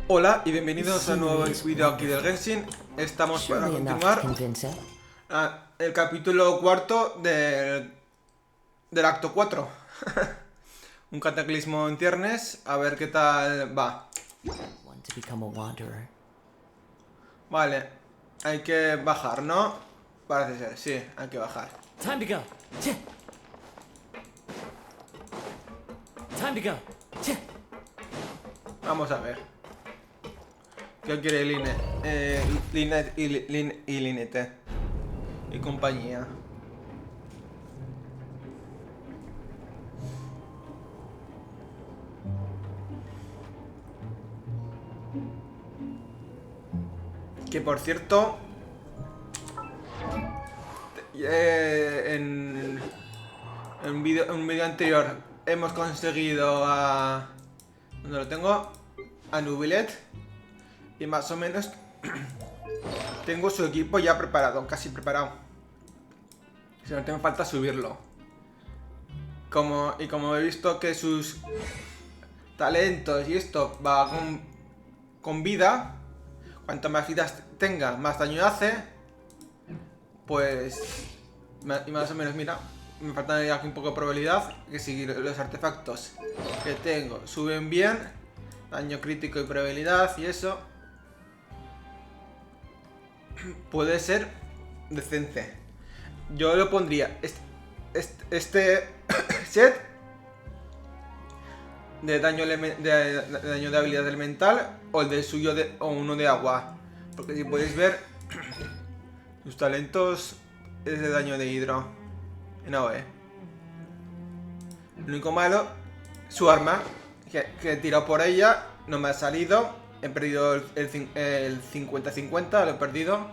Hola y bienvenidos a un nuevo vídeo aquí del Genshin. Estamos para continuar el capítulo cuarto del acto 4. Un cataclismo en ciernes, a ver qué tal va. Vale, hay que bajar, ¿no? Parece ser, sí, hay que bajar. Time to go. Time to go. Vamos a ver. ¿Qué quiere Linet y Linete? Y compañía. Que por cierto, en un vídeo anterior hemos conseguido a... ¿Dónde lo tengo? A Nubilet. Y más o menos tengo su equipo ya preparado, casi preparado. Solo me falta subirlo. Como he visto que sus talentos y esto va con vida, cuanto más vidas tenga, más daño hace. Pues... Y más o menos, mira, me falta aquí un poco de probabilidad que si los artefactos que tengo suben bien, daño crítico y probabilidad y eso, puede ser decente. Yo lo pondría este set de daño de habilidad elemental o el del suyo o uno de agua, porque si podéis ver sus talentos es de daño de hidro en AOE. Lo único malo, su arma que he tirado por ella no me ha salido. He perdido el 50-50, lo he perdido,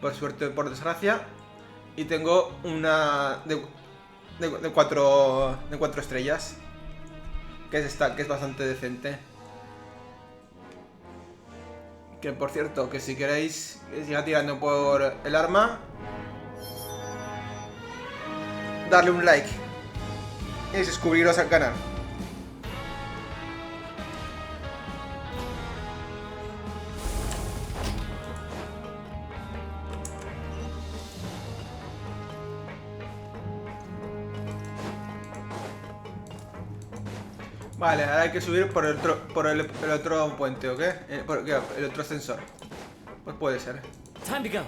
por suerte o por desgracia. Y tengo una de 4 estrellas, que es esta, que es bastante decente. Que por cierto, que si queréis que siga tirando por el arma, darle un like y suscribiros al canal. Vale, ahora hay que subir por el otro puente, ¿o qué? El otro ascensor. Pues puede ser. Time to go.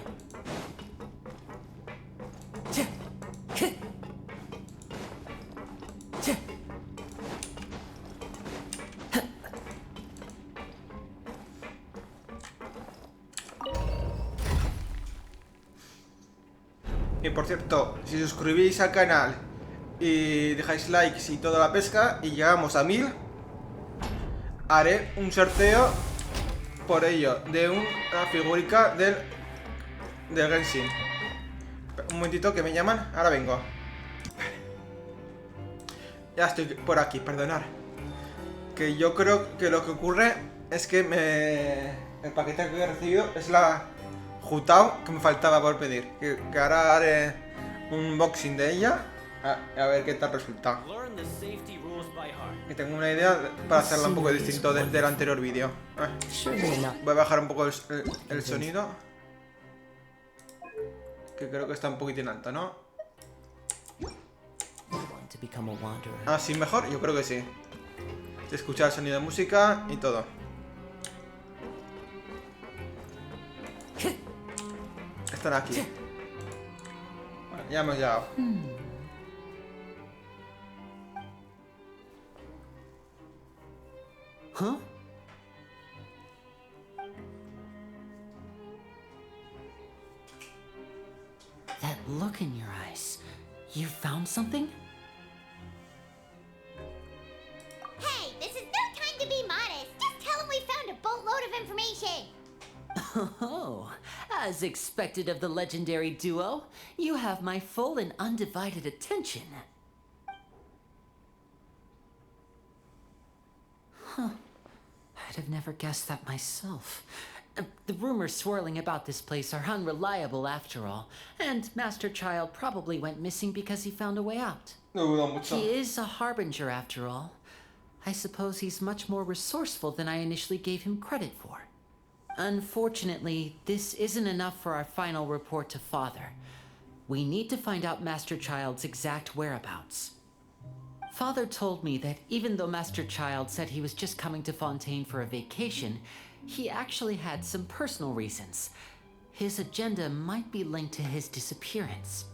Y por cierto, si suscribís al canal y dejáis likes y toda la pesca y llegamos a 1000, haré un sorteo por ello de una figurica del Genshin. Un momentito que me llaman, ahora vengo. Ya estoy por aquí, perdonad. Que yo creo que lo que ocurre es que el paquete que he recibido es la Jutao que me faltaba por pedir. Que ahora haré un unboxing de ella. A ver qué tal resulta. Que tengo una idea para hacerla un poco distinto del anterior vídeo. Voy a bajar un poco el sonido. Que creo que está un poquitín alto, ¿no? Ah, sí, mejor, yo creo que sí. Se escucha el sonido de música y todo. Están aquí. Bueno, ya hemos llegado. Huh? That look in your eyes. You found something? Hey, this is no time to be modest. Just tell him we found a boatload of information. Oh, as expected of the legendary duo, you have my full and undivided attention. Huh. I'd have never guessed that myself. The rumors swirling about this place are unreliable after all, and Master Child probably went missing because he found a way out. No dudo mucho. He is a harbinger after all. I suppose he's much more resourceful than I initially gave him credit for. Unfortunately, this isn't enough for our final report to Father. We need to find out Master Child's exact whereabouts. Father told me that even though Master Child said he was just coming to Fontaine for a vacation, he actually had some personal reasons. His agenda might be linked to his disappearance.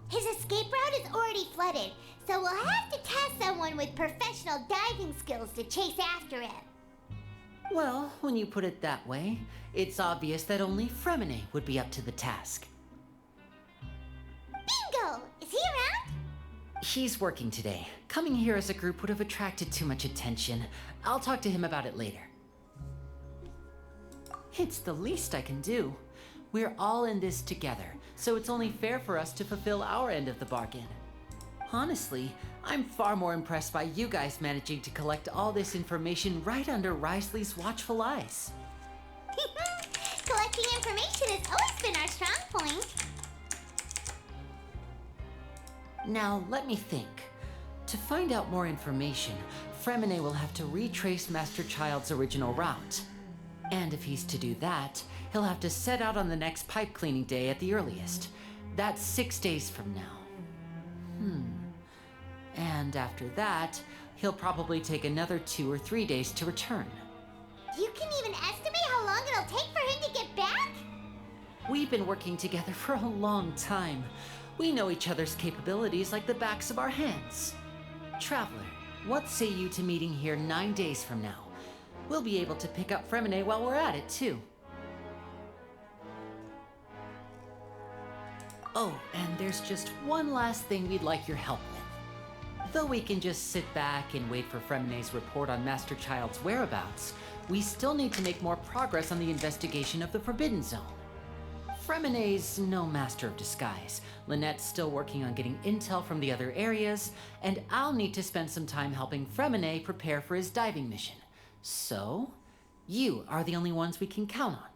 His escape route is already flooded, so we'll have to task someone with professional diving skills to chase after him. Well, when you put it that way, it's obvious that only Fremine would be up to the task. Bingo! Is he around? He's working today. Coming here as a group would have attracted too much attention. I'll talk to him about it later. It's the least I can do. We're all in this together, so it's only fair for us to fulfill our end of the bargain. Honestly, I'm far more impressed by you guys managing to collect all this information right under Risley's watchful eyes. Collecting information has always been our strong point. Now, let me think. To find out more information, Fremine will have to retrace Master Child's original route. And if he's to do that, he'll have to set out on the next pipe cleaning day at the earliest. That's 6 days from now. And after that, he'll probably take another 2 or 3 days to return. You can even estimate how long it'll take for him to get back? We've been working together for a long time. We know each other's capabilities like the backs of our hands. Traveler, what say you to meeting here 9 days from now? We'll be able to pick up Fremine while we're at it, too. Oh, and there's just one last thing we'd like your help with. Though we can just sit back and wait for Fremine's report on Master Child's whereabouts, we still need to make more progress on the investigation of the Forbidden Zone. Fremine's no master of disguise. Lynette's still working on getting intel from the other areas, and I'll need to spend some time helping Fremine prepare for his diving mission. So, you are the only ones we can count on.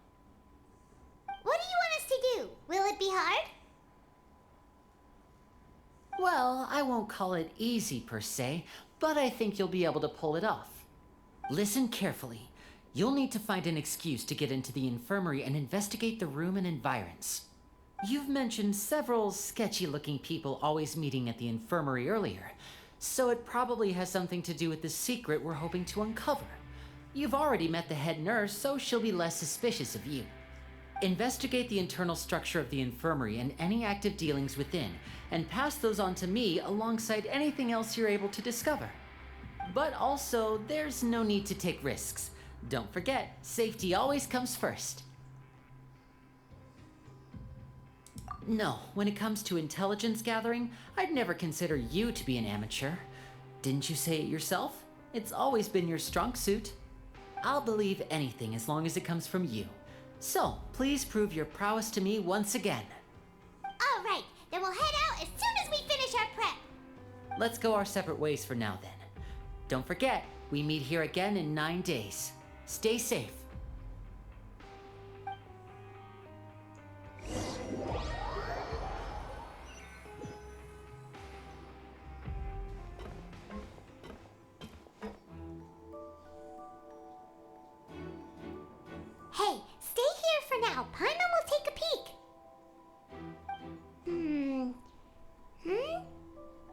What do you want us to do? Will it be hard? Well, I won't call it easy per se, but I think you'll be able to pull it off. Listen carefully. You'll need to find an excuse to get into the infirmary and investigate the room and environs. You've mentioned several sketchy-looking people always meeting at the infirmary earlier, so it probably has something to do with the secret we're hoping to uncover. You've already met the head nurse, so she'll be less suspicious of you. Investigate the internal structure of the infirmary and any active dealings within, and pass those on to me alongside anything else you're able to discover. But also, there's no need to take risks. Don't forget, safety always comes first. No, when it comes to intelligence gathering, I'd never consider you to be an amateur. Didn't you say it yourself? It's always been your strong suit. I'll believe anything as long as it comes from you. So, please prove your prowess to me once again. All right, then we'll head out as soon as we finish our prep. Let's go our separate ways for now then. Don't forget, we meet here again in 9 days. Stay safe. Hey, stay here for now. Paimon will take a peek.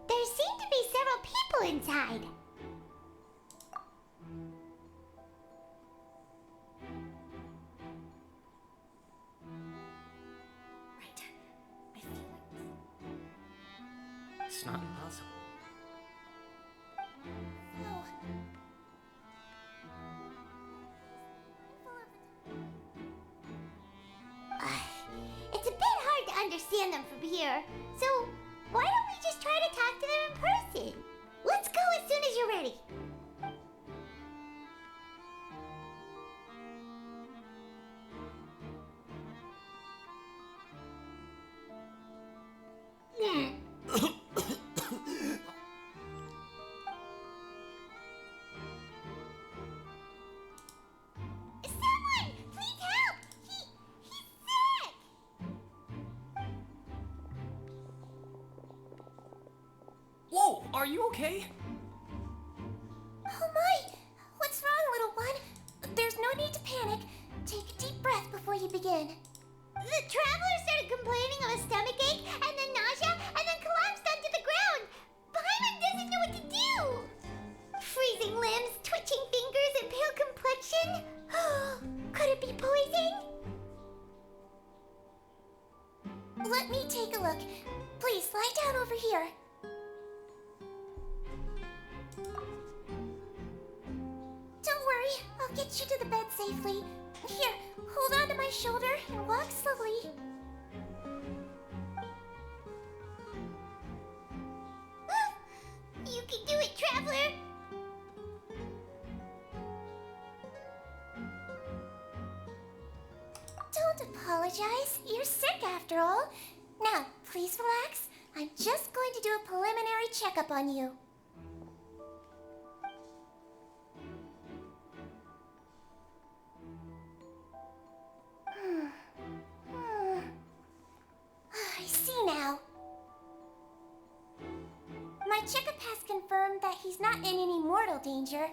There seem to be several people inside. Right. I feel like It's not impossible. no. It's a bit hard to understand them from here, so why don't we just try to talk to them in person? Let's go as soon as you're ready. Someone, please help! He's sick! Whoa, are you okay? Oh my! What's wrong, little one? There's no need to panic. Take a deep breath before you begin. The traveler started complaining of a stomachache, and then nausea, and then collapsed onto the ground. Paimon doesn't know what to do. Freezing limbs, twitching fingers, and pale complexion. Could it be poison? Let me take a look. Please, lie down over here. Don't worry, I'll get you to the bed safely. Here, hold on to my shoulder and walk slowly. You can do it, traveler! Don't apologize. You're sick after all. Now, please relax. I'm just going to do a preliminary checkup on you. I see now. My checkup has confirmed that he's not in any mortal danger.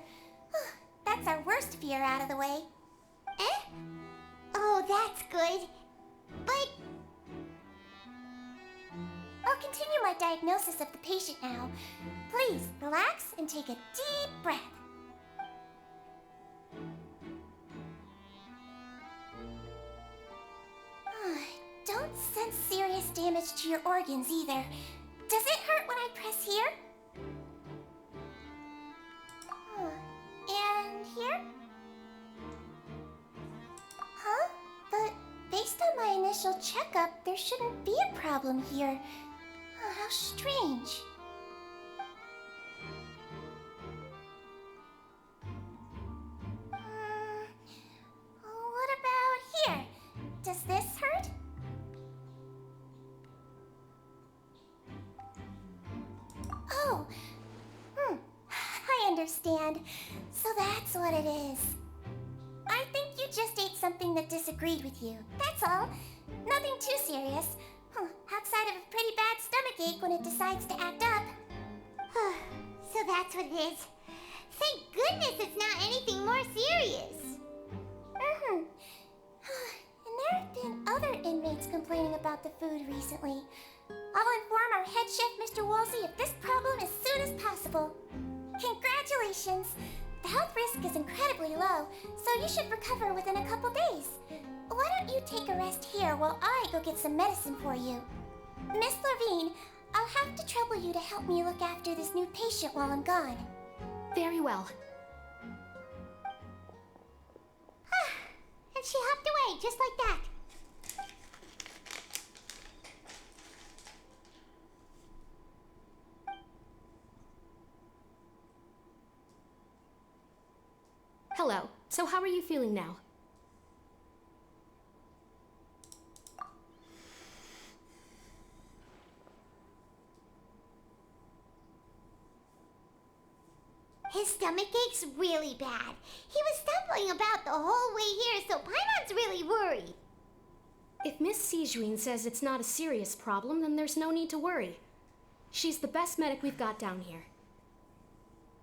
That's our worst fear out of the way. Eh? Oh, that's good. But I'll continue my diagnosis of the patient now. Please, relax and take a deep breath. Don't sense serious damage to your organs either. Does it hurt when I press here? And here? Huh? But based on my initial checkup, there shouldn't be a problem here. How strange. What about here? Does this hurt? Oh, I understand. So that's what it is. I think you just ate something that disagreed with you. That's all. Nothing too serious. Outside of a pretty bad stomachache when it decides to act up. So that's what it is. Thank goodness it's not anything more serious. And there have been other inmates complaining about the food recently. I'll inform our head chef, Mr. Woolsey, of this problem as soon as possible. Congratulations! The health risk is incredibly low, so you should recover within a couple days. Why don't you take a rest here while I go get some medicine for you? Miss Levine, I'll have to trouble you to help me look after this new patient while I'm gone. Very well. And she hopped away just like that. Hello. So how are you feeling now? His stomach ache's really bad. He was stumbling about the whole way here, so Paimon's really worried. If Miss Sejuin says it's not a serious problem, then there's no need to worry. She's the best medic we've got down here.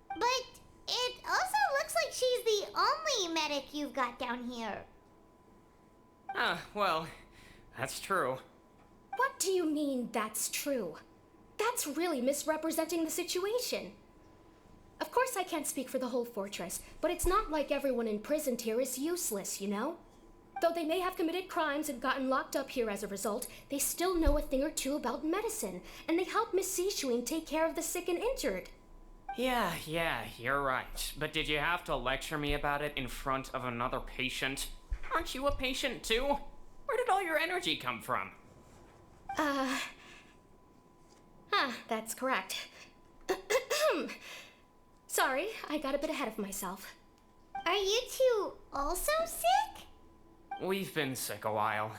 But it also looks like she's the only medic you've got down here. Well, that's true. What do you mean, that's true? That's really misrepresenting the situation. Of course I can't speak for the whole fortress, but it's not like everyone imprisoned here is useless, you know? Though they may have committed crimes and gotten locked up here as a result, they still know a thing or two about medicine, and they help Miss Sejuin take care of the sick and injured. Yeah, you're right. But did you have to lecture me about it in front of another patient? Aren't you a patient too? Where did all your energy come from? That's correct. Sorry, I got a bit ahead of myself. Are you two also sick? We've been sick a while.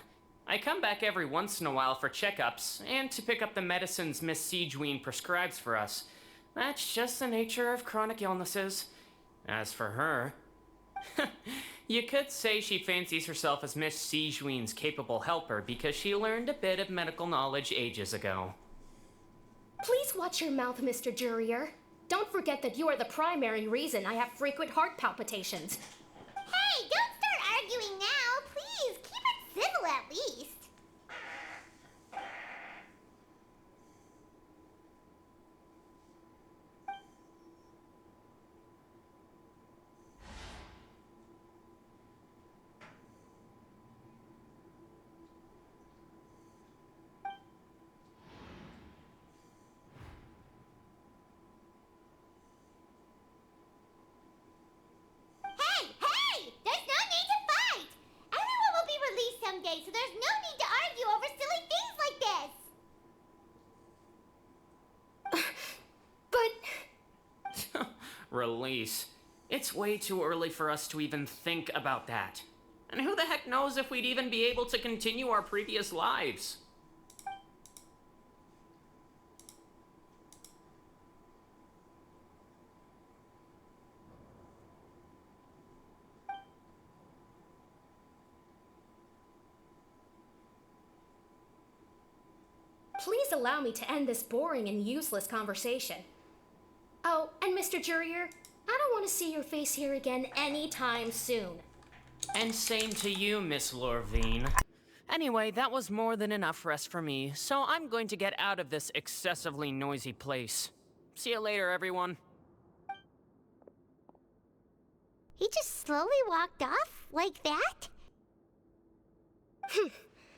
I come back every once in a while for checkups, and to pick up the medicines Miss Sejuin prescribes for us. That's just the nature of chronic illnesses. As for her... you could say she fancies herself as Miss Sejuin's capable helper because she learned a bit of medical knowledge ages ago. Please watch your mouth, Mr. Jurrier. don't forget that you are the primary reason I have frequent heart palpitations. Hey, don't start arguing now. Please, keep it civil at least. Hey, hey! There's no need to fight! Everyone will be released someday, so there's no need to argue over silly things like this! But... Release. It's way too early for us to even think about that. And who the heck knows if we'd even be able to continue our previous lives? Please allow me to end this boring and useless conversation. Oh, and Mr. Jurier, I don't want to see your face here again anytime soon. And same to you, Miss Lorvine. Anyway, that was more than enough rest for me, so I'm going to get out of this excessively noisy place. See you later, everyone. He just slowly walked off like that?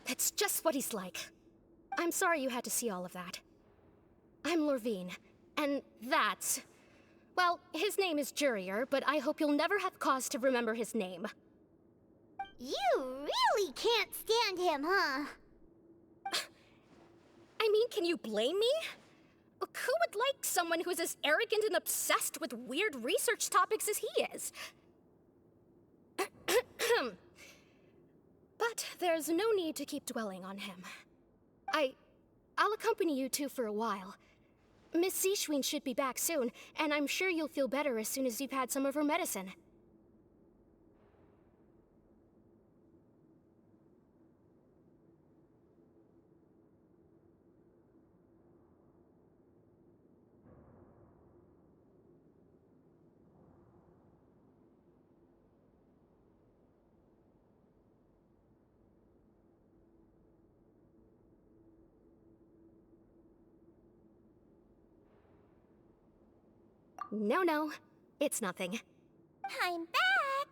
That's just what he's like. I'm sorry you had to see all of that. I'm Lorvine, and that's... Well, his name is Jurier, but I hope you'll never have cause to remember his name. You really can't stand him, huh? I mean, can you blame me? Who would like someone who's as arrogant and obsessed with weird research topics as he is? But there's no need to keep dwelling on him. I'll accompany you two for a while. Miss Seashween should be back soon, and I'm sure you'll feel better as soon as you've had some of her medicine. No, it's nothing. I'm back!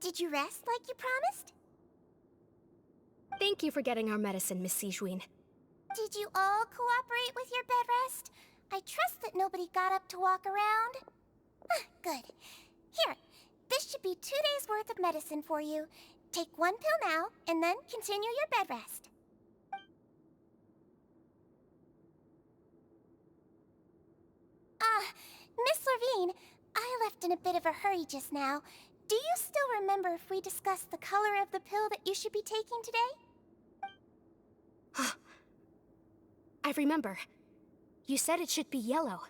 Did you rest like you promised? Thank you for getting our medicine, Miss Seashween. Did you all cooperate with your bed rest? I trust that nobody got up to walk around. Good. Here, this should be 2 days' worth of medicine for you. Take 1 pill now, and then continue your bed rest. Miss Lorvine, I left in a bit of a hurry just now. Do you still remember if we discussed the color of the pill that you should be taking today? I remember. You said it should be yellow.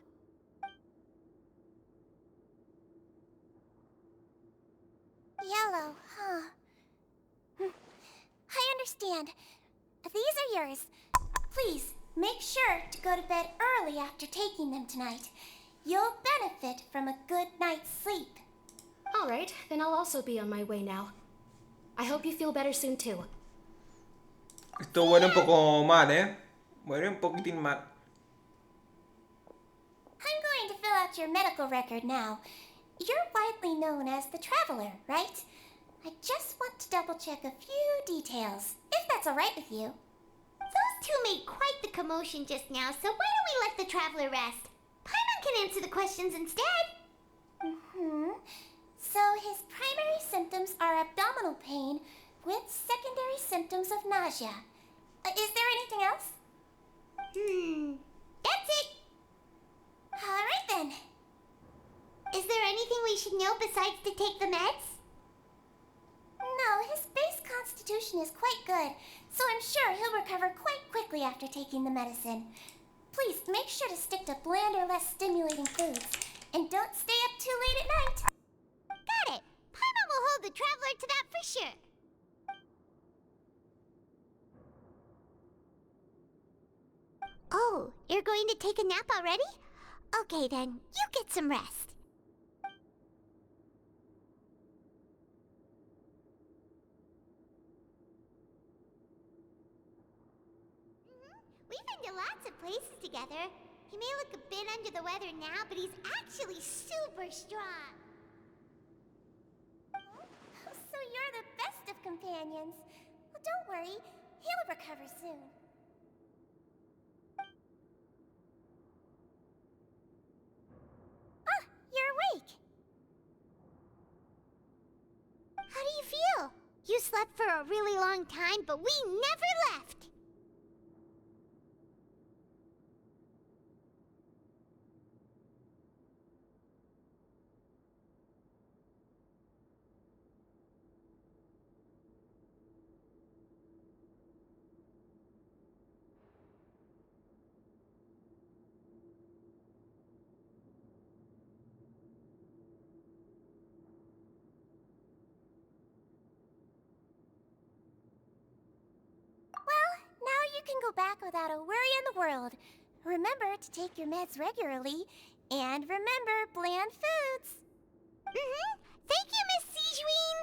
Yellow, huh? I understand. These are yours. Please, make sure to go to bed early after taking them tonight. You'll benefit from a good night's sleep. All right, then I'll also be on my way now. I hope you feel better soon too. Esto huele un poco mal, ¿eh? Huele un poquitín mal. I'm going to fill out your medical record now. You're widely known as the Traveler, right? I just want to double-check a few details, if that's all right with you. Those two made quite the commotion just now, so why don't we let the Traveler rest? Paimon can answer the questions instead. So his primary symptoms are abdominal pain with secondary symptoms of nausea. Is there anything else? That's it. All right then. Is there anything we should know besides to take the meds? No, his base constitution is quite good, so I'm sure he'll recover quite quickly after taking the medicine. Please make sure to stick to bland or less stimulating foods, and don't stay up too late at night. Got it. Paimon will hold the Traveler to that for sure. Oh, you're going to take a nap already? Okay then, you get some rest. We've been to lots of places together. He may look a bit under the weather now, but he's actually super strong. So you're the best of companions. Well, don't worry. He'll recover soon. Ah, you're awake. How do you feel? You slept for a really long time, but we never left. Now you can go back without a worry in the world. Remember to take your meds regularly, and remember bland foods. Thank you, Miss Sijuin.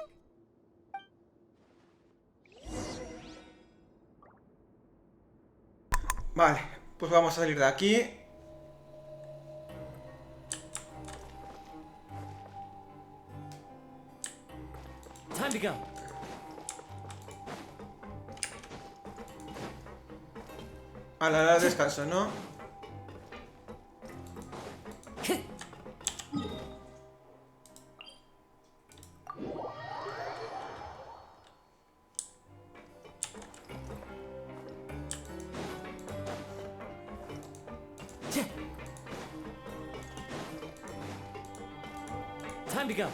Vale, pues vamos a salir de aquí. Time to go. A la hora de descanso, ¿no? Time to go.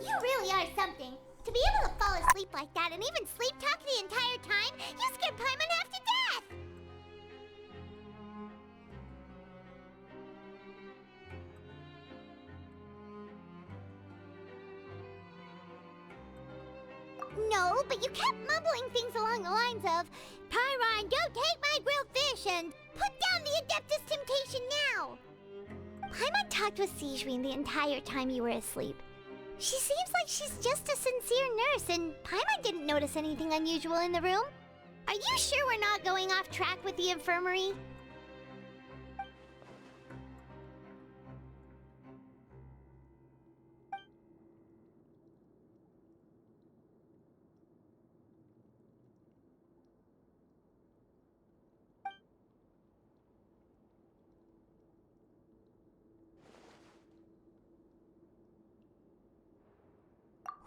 You really are something. To be able to fall asleep like that and even sleep talk the entire time, you scared Paimon half to death! No, but you kept mumbling things along the lines of, Pyron, don't take my grilled fish, and put down the Adeptus Temptation now! Paimon talked with Sijuin the entire time you were asleep. She seems like she's just a sincere nurse, and Paimon didn't notice anything unusual in the room. Are you sure we're not going off track with the infirmary?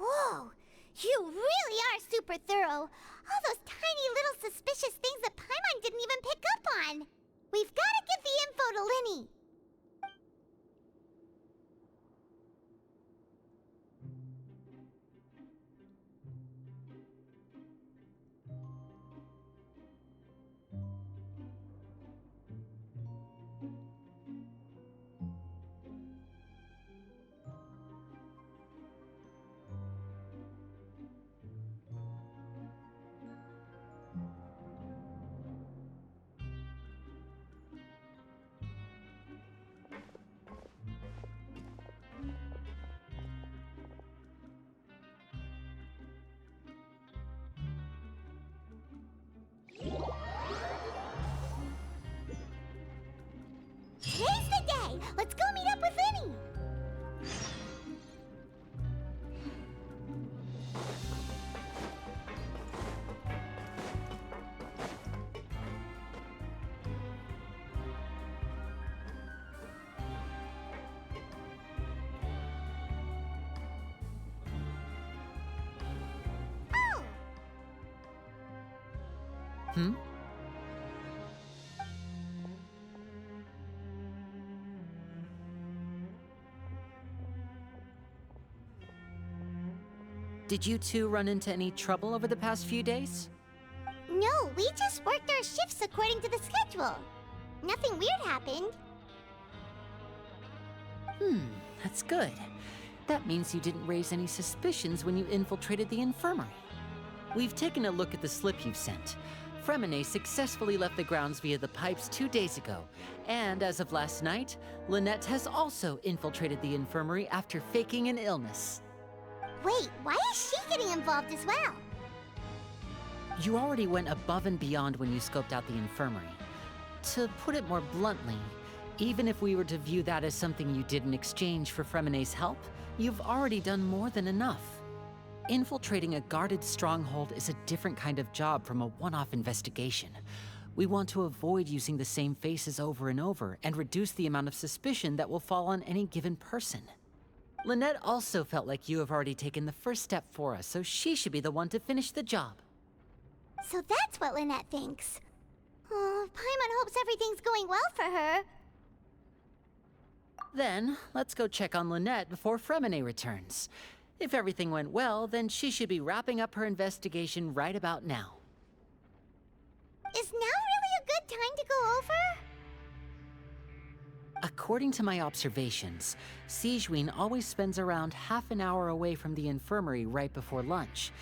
Whoa! You really are super thorough. All those tiny little suspicious things that Paimon didn't even pick up on. We've got to give the info to Linny. Today's the day! Let's go meet up with Linny! Oh! Hmm? Did you two run into any trouble over the past few days? No, we just worked our shifts according to the schedule. Nothing weird happened. That's good. That means you didn't raise any suspicions when you infiltrated the infirmary. We've taken a look at the slip you've sent. Fremine successfully left the grounds via the pipes 2 days ago, and as of last night, Lynette has also infiltrated the infirmary after faking an illness. Wait, why is she getting involved as well? You already went above and beyond when you scoped out the infirmary. To put it more bluntly, even if we were to view that as something you did in exchange for Fremine's help, you've already done more than enough. Infiltrating a guarded stronghold is a different kind of job from a one-off investigation. We want to avoid using the same faces over and over and reduce the amount of suspicion that will fall on any given person. Lynette also felt like you have already taken the first step for us, so she should be the one to finish the job. So that's what Lynette thinks. Oh, Paimon hopes everything's going well for her. Then, let's go check on Lynette before Fremine returns. If everything went well, then she should be wrapping up her investigation right about now. Is now really a good time to go over? According to my observations, Sigewinne always spends around half an hour away from the infirmary right before lunch.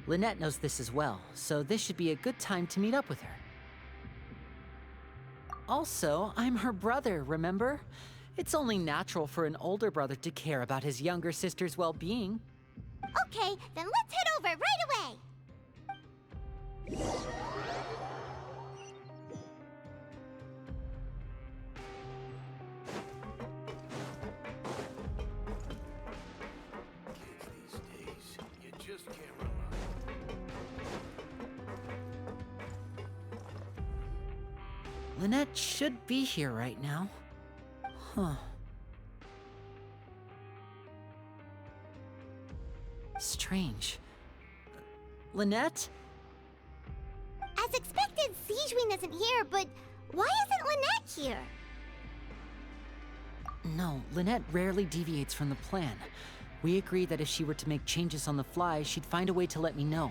Lynette knows this as well, so this should be a good time to meet up with her. Also, I'm her brother, remember? It's only natural for an older brother to care about his younger sister's well-being. Okay, then let's head over right away. Kids these days, you just can't rely. Lynette should be here right now. Huh. Strange. Lynette? As expected, Sigewinne isn't here, but why isn't Lynette here? No, Lynette rarely deviates from the plan. We agreed that if she were to make changes on the fly, she'd find a way to let me know.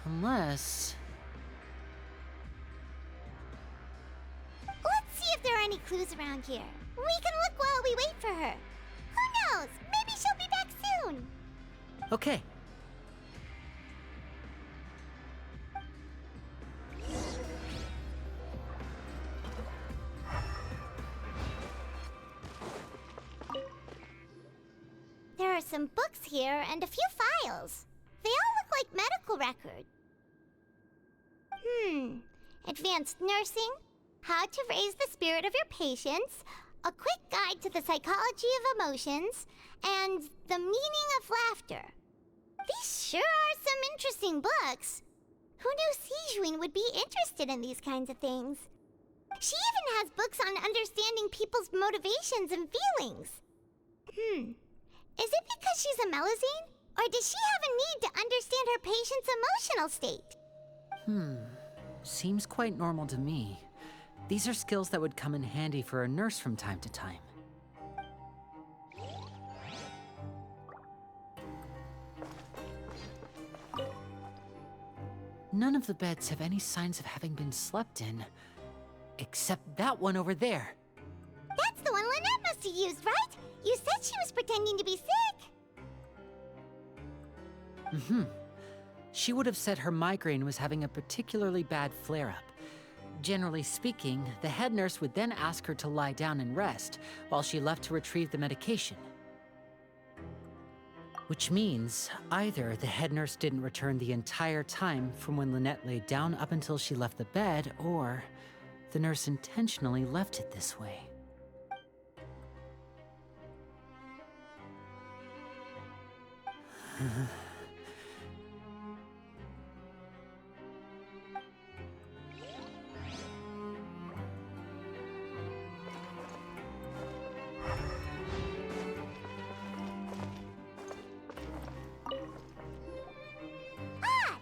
Unless... Let's see if there are any clues around here. We can look while we wait for her. Who knows? Maybe she'll be back soon. Okay. There are some books here and a few files. They all look like medical records. Advanced nursing, how to raise the spirit of your patients, a quick guide to the psychology of emotions, and the meaning of laughter. These sure are some interesting books. Who knew Sigewinne would be interested in these kinds of things? She even has books on understanding people's motivations and feelings. Is it because she's a Melusine? Or does she have a need to understand her patient's emotional state? Seems quite normal to me. These are skills that would come in handy for a nurse from time to time. None of the beds have any signs of having been slept in, except that one over there. That's the one Lynette must have used, right? You said she was pretending to be sick. She would have said her migraine was having a particularly bad flare-up. Generally speaking, the head nurse would then ask her to lie down and rest while she left to retrieve the medication. Which means either the head nurse didn't return the entire time from when Lynette laid down up until she left the bed, or the nurse intentionally left it this way.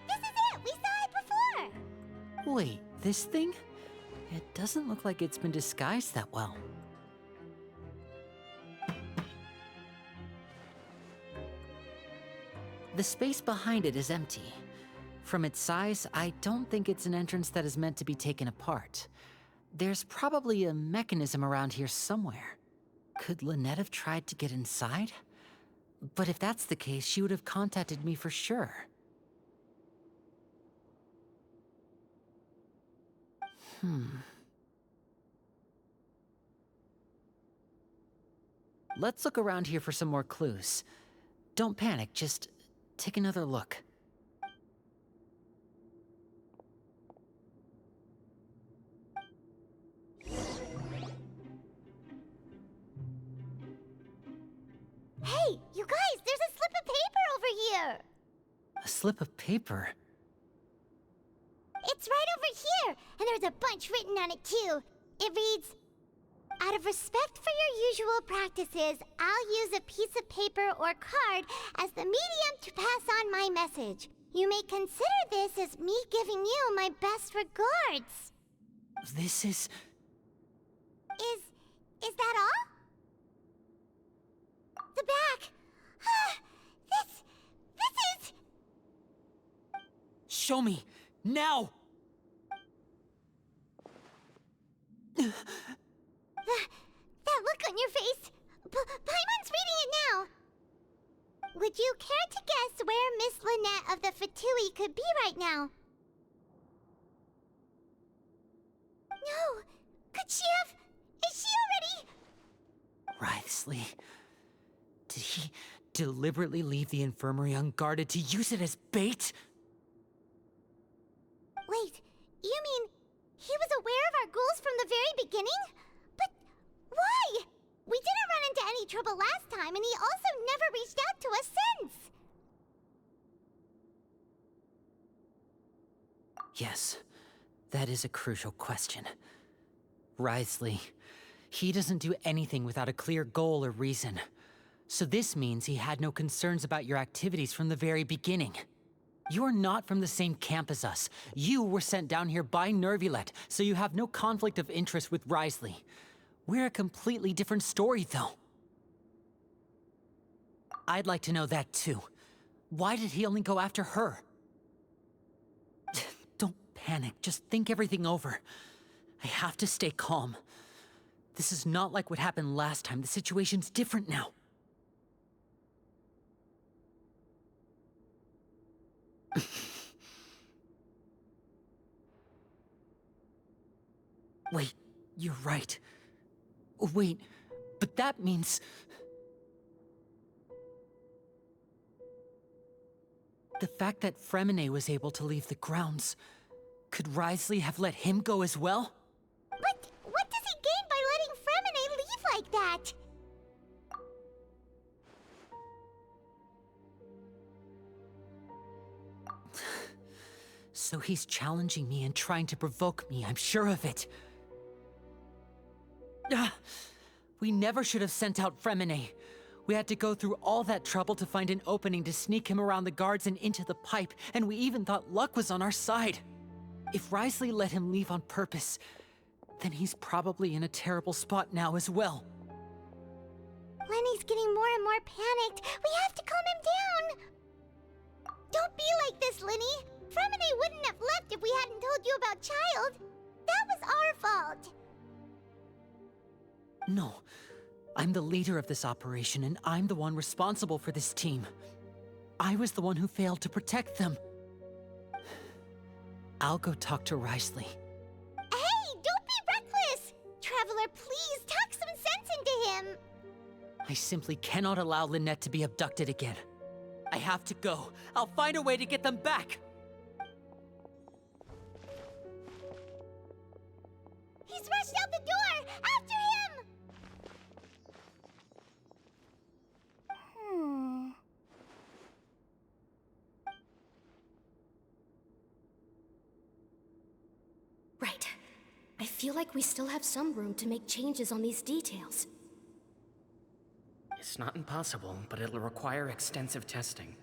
This is it! We saw it before! Wait, this thing? It doesn't look like it's been disguised that well. The space behind it is empty. From its size, I don't think it's an entrance that is meant to be taken apart. There's probably a mechanism around here somewhere. Could Lynette have tried to get inside? But if that's the case, she would have contacted me for sure. Let's look around here for some more clues. Don't panic, just take another look. Hey, you guys, there's a slip of paper over here! A slip of paper? It's right over here, and there's a bunch written on it too. It reads, "Out of respect for your usual practices, I'll use a piece of paper or card as the medium to pass on my message. You may consider this as me giving you my best regards." This is... Is that all? The back. This is... Show me! Now! That look on your face. Paimon's reading it now. Would you care to guess where Miss Lynette of the Fatui could be right now? No. Could she have... Is she already... Wriothesley... Did he deliberately leave the infirmary unguarded to use it as bait? Wait, you mean he was aware of our goals from the very beginning? But why? We didn't run into any trouble last time, and he also never reached out to us since. Yes, that is a crucial question. Wriothesley, he doesn't do anything without a clear goal or reason. So this means he had no concerns about your activities from the very beginning. You're not from the same camp as us. You were sent down here by Nervulet, so you have no conflict of interest with Wriothesley. We're a completely different story, though. I'd like to know that, too. Why did he only go after her? Don't panic, just think everything over. I have to stay calm. This is not like what happened last time. The situation's different now. Wait, you're right. Wait, but that means... The fact that Fremine was able to leave the grounds, could Wriothesley have let him go as well? But what does he gain by letting Fremine leave like that? So he's challenging me and trying to provoke me, I'm sure of it. We never should have sent out Fremine. We had to go through all that trouble to find an opening to sneak him around the guards and into the pipe, and we even thought luck was on our side. If Wriothesley let him leave on purpose, then he's probably in a terrible spot now as well. Lenny's getting more and more panicked. We have to calm him down. Don't be like this, Lenny. Fremine wouldn't have left if we hadn't told you about Child. That was our fault. No, I'm the leader of this operation, and I'm the one responsible for this team. I was the one who failed to protect them. I'll go talk to Wriothesley. Hey, don't be reckless! Traveler, please talk some sense into him. I simply cannot allow Lynette to be abducted again. I have to go. I'll find a way to get them back. He's rushed out the door! After him! Right. I feel like we still have some room to make changes on these details. It's not impossible, but it'll require extensive testing.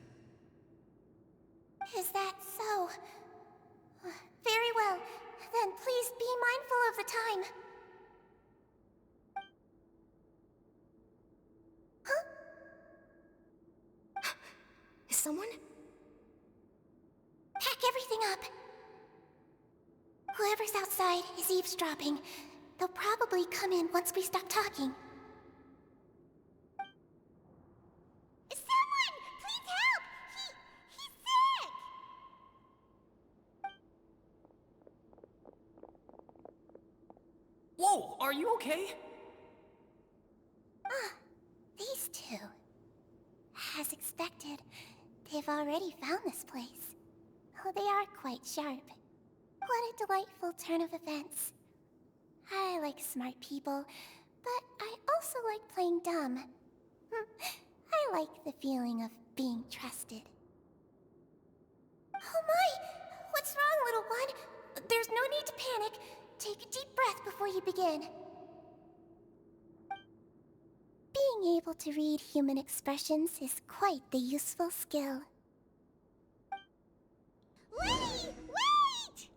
Is that so? Very well. Then please be mindful of the time. Huh? Is someone? Pack everything up. Whoever's outside is eavesdropping. They'll probably come in once we stop talking. Someone! Please help! He's sick! Whoa, are you okay? These two. As expected, they've already found this place. Oh, they are quite sharp. What a delightful turn of events. I like smart people, but I also like playing dumb. I like the feeling of being trusted. Oh my! What's wrong, little one? There's no need to panic. Take a deep breath before you begin. Being able to read human expressions is quite the useful skill. Lenny! Wait!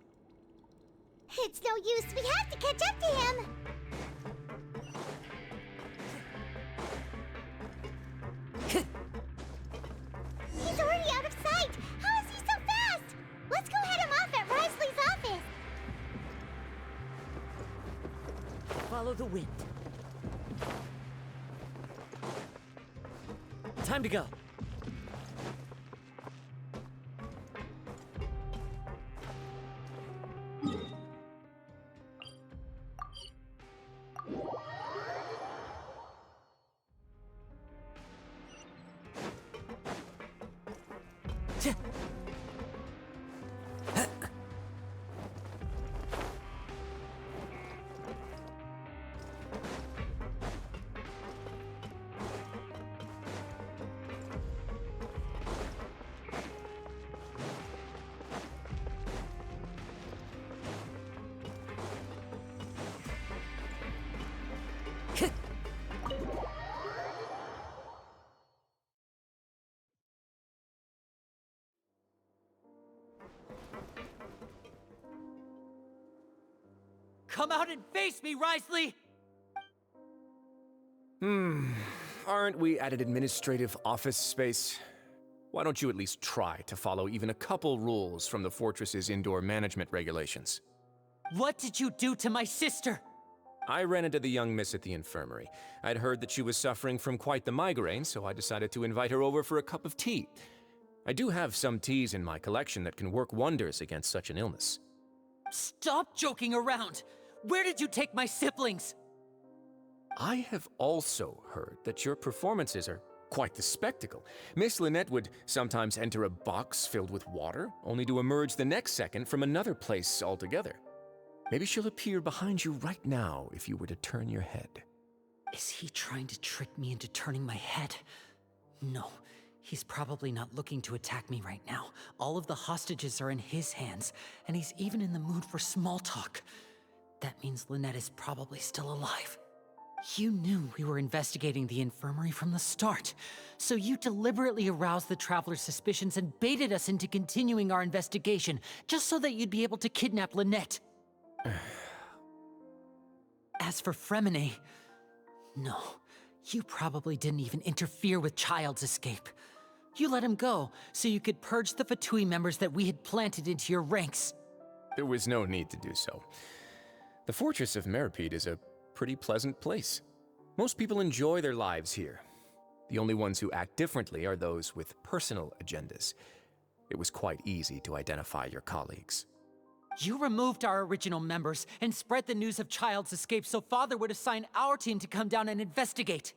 It's no use. We have to catch up to him. He's already out of sight. How is he so fast? Let's go head him off at Risley's office. Follow the wind. Time to go. Come out and face me, Risley! Aren't we at an administrative office space? Why don't you at least try to follow even a couple rules from the fortress's indoor management regulations? What did you do to my sister? I ran into the young miss at the infirmary. I'd heard that she was suffering from quite the migraine, so I decided to invite her over for a cup of tea. I do have some teas in my collection that can work wonders against such an illness. Stop joking around! Where did you take my siblings? I have also heard that your performances are quite the spectacle. Miss Lynette would sometimes enter a box filled with water, only to emerge the next second from another place altogether. Maybe she'll appear behind you right now if you were to turn your head. Is he trying to trick me into turning my head? No, he's probably not looking to attack me right now. All of the hostages are in his hands, and he's even in the mood for small talk. That means Lynette is probably still alive. You knew we were investigating the infirmary from the start, so you deliberately aroused the traveler's suspicions and baited us into continuing our investigation, just so that you'd be able to kidnap Lynette. As for Fremine, no, you probably didn't even interfere with Child's escape. You let him go, so you could purge the Fatui members that we had planted into your ranks. There was no need to do so. The Fortress of Meripede is a pretty pleasant place. Most people enjoy their lives here. The only ones who act differently are those with personal agendas. It was quite easy to identify your colleagues. You removed our original members and spread the news of Child's escape so Father would assign our team to come down and investigate.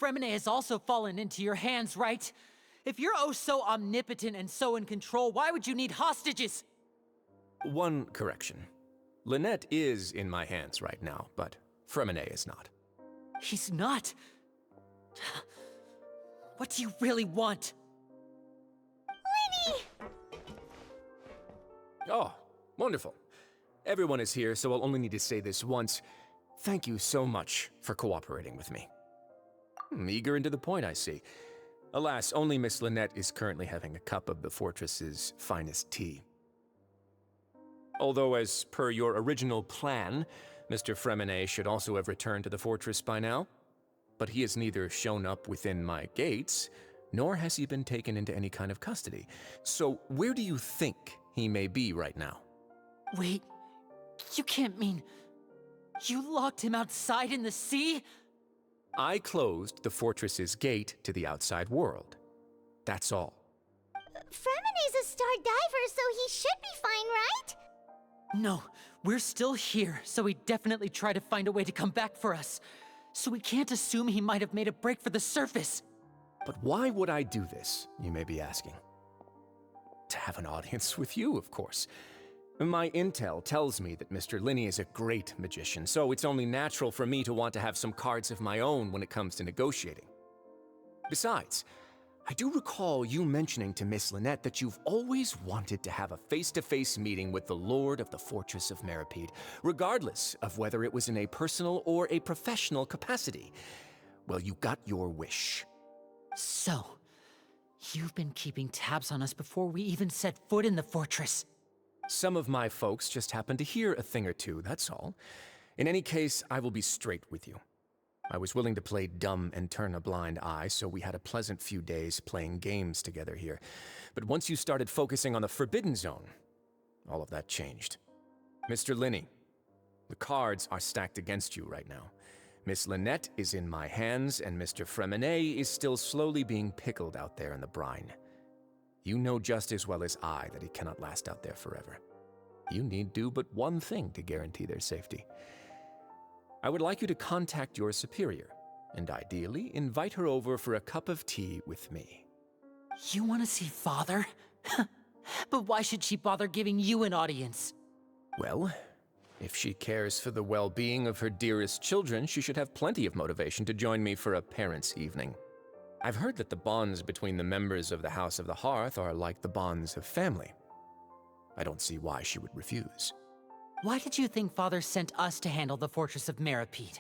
Fremine has also fallen into your hands, right? If you're oh so omnipotent and so in control, why would you need hostages? One correction. Lynette is in my hands right now, but Fremine is not. He's not. What do you really want? Lenny! Oh, wonderful. Everyone is here, so I'll only need to say this once. Thank you so much for cooperating with me. Eager and to the point, I see. Alas, only Miss Lynette is currently having a cup of the fortress's finest tea. Although, as per your original plan, Mr. Fremine should also have returned to the fortress by now. But he has neither shown up within my gates, nor has he been taken into any kind of custody. So where do you think he may be right now? Wait, You can't mean... You locked him outside in the sea? I closed the fortress's gate to the outside world. That's all. Fremene's a star diver, so he should be fine, right? No, we're still here, so he definitely tried to find a way to come back for us. So we can't assume he might have made a break for the surface. But why would I do this, you may be asking? To have an audience with you, of course. My intel tells me that Mr. Linney is a great magician, so it's only natural for me to want to have some cards of my own when it comes to negotiating. Besides, I do recall you mentioning to Miss Lynette that you've always wanted to have a face-to-face meeting with the Lord of the Fortress of Meripede, regardless of whether it was in a personal or a professional capacity. Well, you got your wish. So, you've been keeping tabs on us before we even set foot in the fortress. Some of my folks just happened to hear a thing or two, that's all. In any case, I will be straight with you. I was willing to play dumb and turn a blind eye, so we had a pleasant few days playing games together here. But once you started focusing on the Forbidden Zone, all of that changed. Mr. Linney, the cards are stacked against you right now. Miss Lynette is in my hands, and Mr. Fremene is still slowly being pickled out there in the brine. You know just as well as I that he cannot last out there forever. You need do but one thing to guarantee their safety. I would like you to contact your superior, and ideally invite her over for a cup of tea with me. You want to see Father? But why should she bother giving you an audience? Well, if she cares for the well-being of her dearest children, she should have plenty of motivation to join me for a parents' evening. I've heard that the bonds between the members of the House of the Hearth are like the bonds of family. I don't see why she would refuse. Why did you think Father sent us to handle the Fortress of Meripede?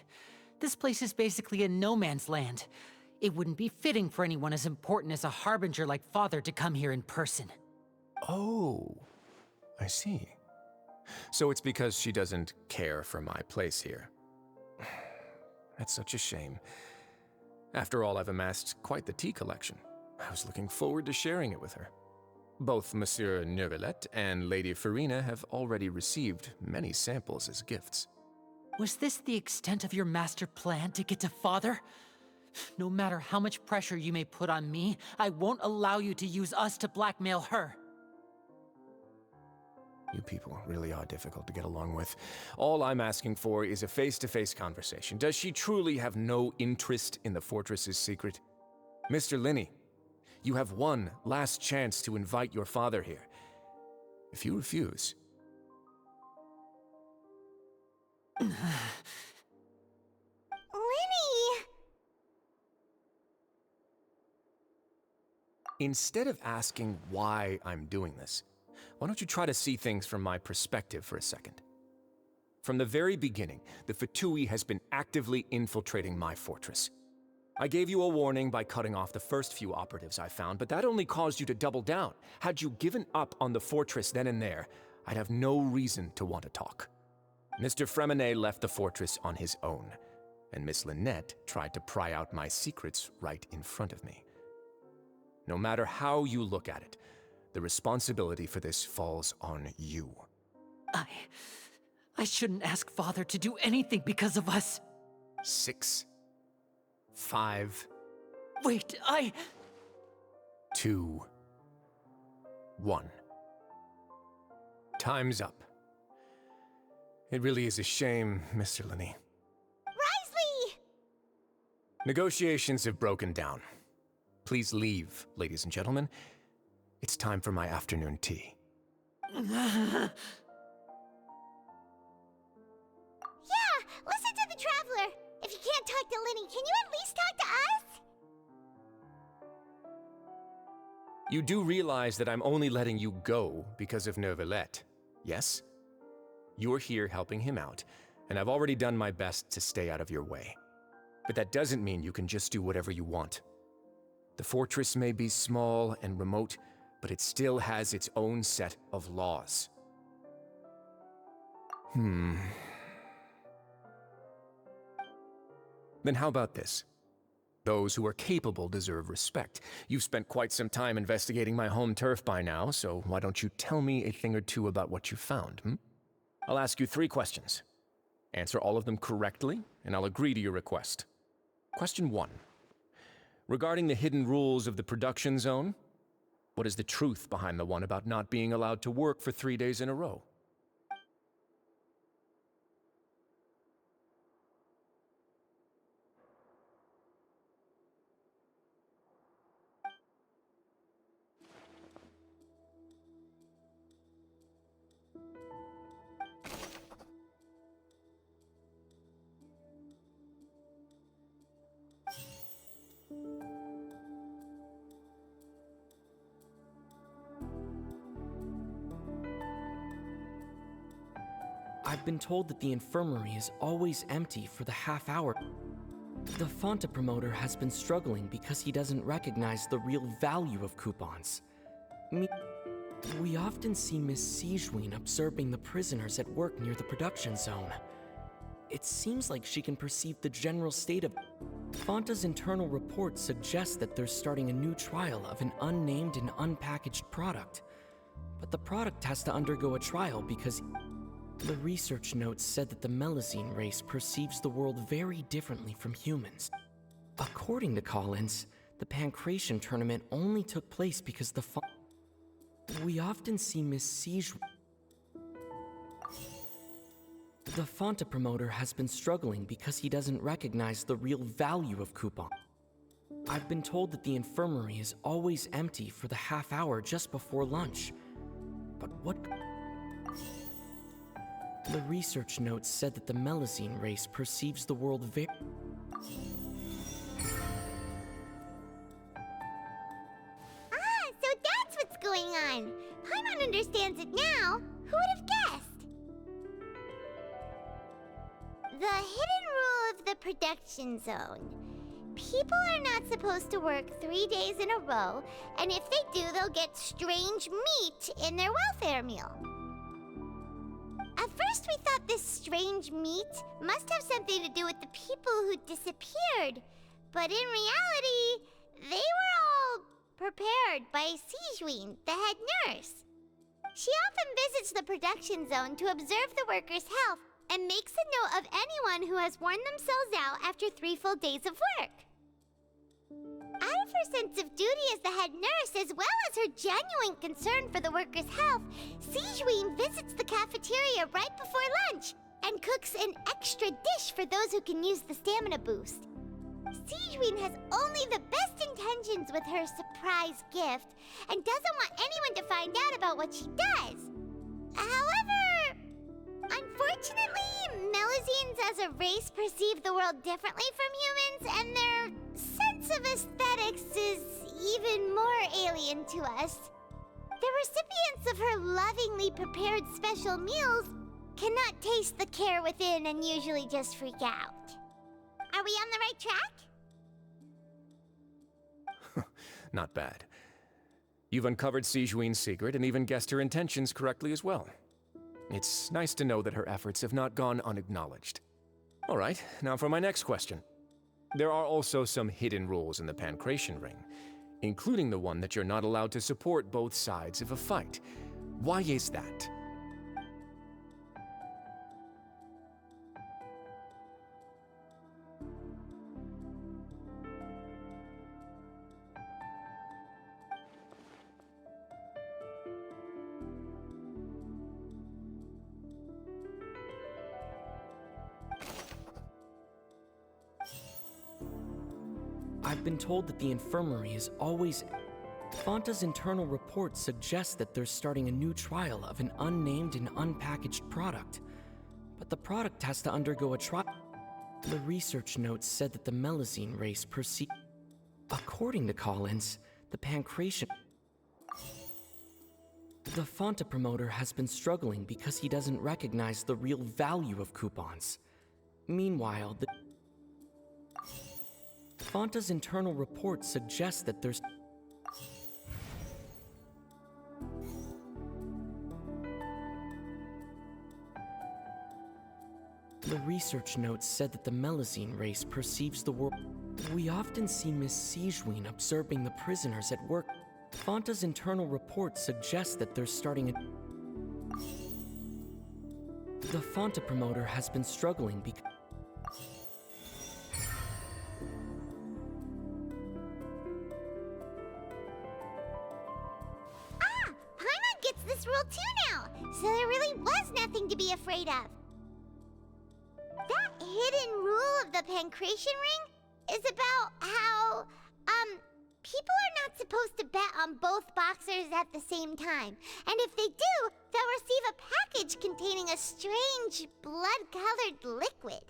This place is basically a no-man's land. It wouldn't be fitting for anyone as important as a harbinger like Father to come here in person. Oh, I see. So it's because she doesn't care for my place here. That's such a shame. After all, I've amassed quite the tea collection. I was looking forward to sharing it with her. Both Monsieur Neuvillette and Lady Farina have already received many samples as gifts. Was this the extent of your master plan to get to Father? No matter how much pressure you may put on me, I won't allow you to use us to blackmail her. You people really are difficult to get along with. All I'm asking for is a face-to-face conversation. Does she truly have no interest in the fortress's secret? Mr. Linney, you have one last chance to invite your father here. If you refuse... Linny! Instead of asking why I'm doing this, why don't you try to see things from my perspective for a second? From the very beginning, the Fatui has been actively infiltrating my fortress. I gave you a warning by cutting off the first few operatives I found, but that only caused you to double down. Had you given up on the fortress then and there, I'd have no reason to want to talk. Mr. Fremene left the fortress on his own, and Miss Lynette tried to pry out my secrets right in front of me. No matter how you look at it, the responsibility for this falls on you. I shouldn't ask Father to do anything because of us. 6, 5... Wait, 2, 1. Time's up. It really is a shame, Mr. Linney. Risley! Negotiations have broken down. Please leave, ladies and gentlemen. It's time for my afternoon tea. Yeah, listen to the Traveler. If you can't talk to Linny, can you at least talk to us? You do realize that I'm only letting you go because of Neuvillette, yes? You're here helping him out, and I've already done my best to stay out of your way. But that doesn't mean you can just do whatever you want. The fortress may be small and remote, but it still has its own set of laws. Then how about this? Those who are capable deserve respect. You've spent quite some time investigating my home turf by now, so why don't you tell me a thing or two about what you found, I'll ask you 3 questions. Answer all of them correctly, and I'll agree to your request. Question 1. Regarding the hidden rules of the production zone, what is the truth behind the one about not being allowed to work for 3 days in a row? I've been told that the infirmary is always empty for the half hour. The Fonta promoter has been struggling because he doesn't recognize the real value of coupons. We often see Miss Siegewien observing the prisoners at work near the production zone. It seems like she can perceive the general state of... Fonta's internal report suggests that they're starting a new trial of an unnamed and unpackaged product. But the product has to undergo a trial because... The research notes said that the Melazine race perceives the world very differently from humans. According to Collins, the Pancration tournament only took place because we often see Miss Siege... The Fonta promoter has been struggling because he doesn't recognize the real value of coupon. I've been told that the infirmary is always empty for the half hour just before lunch. But what... The research notes said that the Melazine race perceives the world very... Ah, so that's what's going on. Paimon understands it now. Who would have guessed? The hidden rule of the production zone. People are not supposed to work 3 days in a row, and if they do, they'll get strange meat in their welfare meal. At first we thought this strange meat must have something to do with the people who disappeared, but in reality, they were all prepared by Siegewien, the head nurse. She often visits the production zone to observe the workers' health and makes a note of anyone who has worn themselves out after 3 full days of work. Out of her sense of duty as the head nurse, as well as her genuine concern for the workers' health, Siegewien visits the cafeteria right before lunch and cooks an extra dish for those who can use the stamina boost. Siegewien has only the best intentions with her surprise gift and doesn't want anyone to find out about what she does. However, unfortunately, Melazines as a race perceive the world differently from humans, and their sense of aesthetics is even more alien to us. The recipients of her lovingly prepared special meals cannot taste the care within and usually just freak out. Are we on the right track? Not bad. You've uncovered Siegewien's secret and even guessed her intentions correctly as well. It's nice to know that her efforts have not gone unacknowledged. All right, now for my next question. There are also some hidden rules in the Pancration ring, including the one that you're not allowed to support both sides of a fight. Why is that? I've been told that the infirmary is always... Fonta's internal report suggests that they're starting a new trial of an unnamed and unpackaged product. But the product has to undergo a trial. The research notes said that the Melazine race perceive... According to Collins, the Pancration... The Fonta promoter has been struggling because he doesn't recognize the real value of coupons. Meanwhile, the... Fonta's internal report suggests that there's... The research notes said that the Melazine race perceives the world... We often see Miss Siegewien observing the prisoners at work. Fonta's internal report suggests that they're starting a... The Fanta promoter has been struggling because... Paimon gets this rule too now, so there really was nothing to be afraid of. That hidden rule of the pancration ring is about how, people are not supposed to bet on both boxers at the same time. And if they do, they'll receive a package containing a strange, blood-colored liquid.